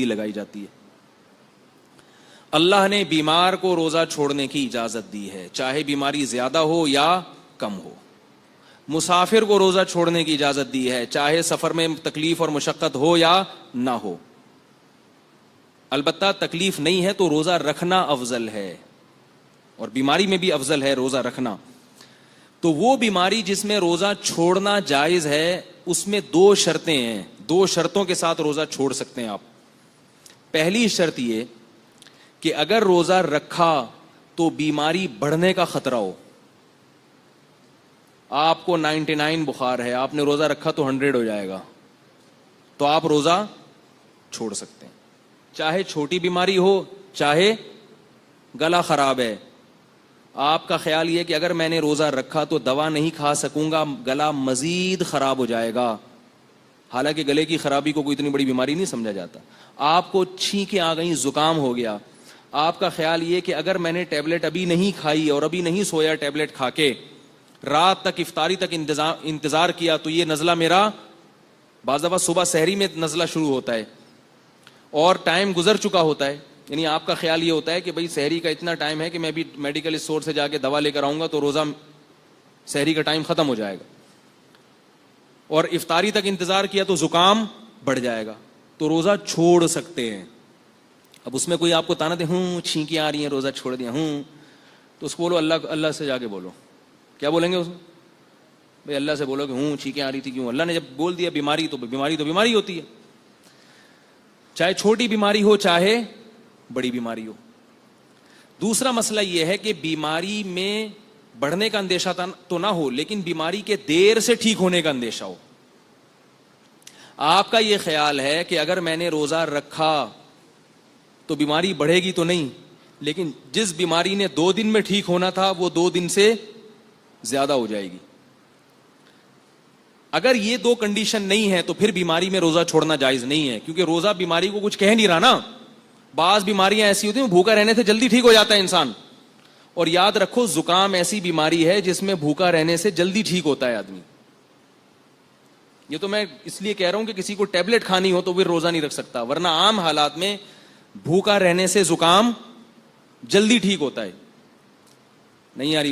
لگائی جاتی ہے. اللہ نے بیمار کو روزہ چھوڑنے کی اجازت دی ہے, چاہے بیماری زیادہ ہو یا کم ہو. مسافر کو روزہ چھوڑنے کی اجازت دی ہے, چاہے سفر میں تکلیف اور مشقت ہو یا نہ ہو. البتہ تکلیف نہیں ہے تو روزہ رکھنا افضل ہے, اور بیماری میں بھی افضل ہے روزہ رکھنا. تو وہ بیماری جس میں روزہ چھوڑنا جائز ہے اس میں 2 شرطیں ہیں, 2 شرطوں کے ساتھ روزہ چھوڑ سکتے ہیں آپ. پہلی شرط یہ کہ اگر روزہ رکھا تو بیماری بڑھنے کا خطرہ ہو. آپ کو 99 بخار ہے, آپ نے روزہ رکھا تو 100 ہو جائے گا, تو آپ روزہ چھوڑ سکتے ہیں. چاہے چھوٹی بیماری ہو, چاہے گلا خراب ہے, آپ کا خیال یہ کہ اگر میں نے روزہ رکھا تو دوا نہیں کھا سکوں گا, گلا مزید خراب ہو جائے گا. حالانکہ گلے کی خرابی کو کوئی اتنی بڑی بیماری نہیں سمجھا جاتا. آپ کو چھینکیں آ گئیں, زکام ہو گیا, آپ کا خیال یہ کہ اگر میں نے ٹیبلٹ ابھی نہیں کھائی اور ابھی نہیں سویا ٹیبلٹ کھا کے, رات تک افطاری تک انتظار کیا, تو یہ نزلہ میرا بعض دفعہ صبح سحری میں نزلہ شروع ہوتا ہے اور ٹائم گزر چکا ہوتا ہے. یعنی آپ کا خیال یہ ہوتا ہے کہ بھئی سحری کا اتنا ٹائم ہے کہ میں بھی میڈیکل اسٹور سے جا کے دوا لے کر آؤں گا تو روزہ سحری کا ٹائم ختم ہو جائے گا, اور افطاری تک انتظار کیا تو زکام بڑھ جائے گا, تو روزہ چھوڑ سکتے ہیں. اب اس میں کوئی آپ کو تانا دے, چھینکیں آ رہی ہیں روزہ چھوڑ دیا, تو اس کو بولو اللہ سے جا کے بولو. کیا بولیں گے اس میں؟ بھئی اللہ سے بولو کہ چھینکیں آ رہی تھی کیوں. اللہ نے جب بول دیا بیماری تو بیماری ہوتی ہے, چاہے چھوٹی بیماری ہو چاہے بڑی بیماری ہو. دوسرا مسئلہ یہ ہے کہ بیماری میں بڑھنے کا اندیشہ تو نہ ہو, لیکن بیماری کے دیر سے ٹھیک ہونے کا اندیشہ ہو. آپ کا یہ خیال ہے کہ اگر میں نے روزہ رکھا تو بیماری بڑھے گی تو نہیں, لیکن جس بیماری نے 2 دن میں ٹھیک ہونا تھا وہ 2 دن سے زیادہ ہو جائے گی. اگر یہ 2 کنڈیشن نہیں ہے تو پھر بیماری میں روزہ چھوڑنا جائز نہیں ہے, کیونکہ روزہ بیماری کو کچھ کہہ نہیں رہا نا. بعض بیماریاں ایسی ہوتی ہیں بھوکا رہنے سے جلدی ٹھیک ہو جاتا ہے انسان, اور یاد رکھو زکام ایسی بیماری ہے جس میں بھوکا رہنے سے جلدی ٹھیک ہوتا ہے آدمی. یہ تو میں اس لیے کہہ رہا ہوں کہ کسی کو ٹیبلٹ کھانی ہو تو پھر روزہ نہیں رکھ سکتا, ورنہ عام حالات میں بھوکا رہنے سے زکام جلدی ٹھیک ہوتا ہے. نہیں آ رہی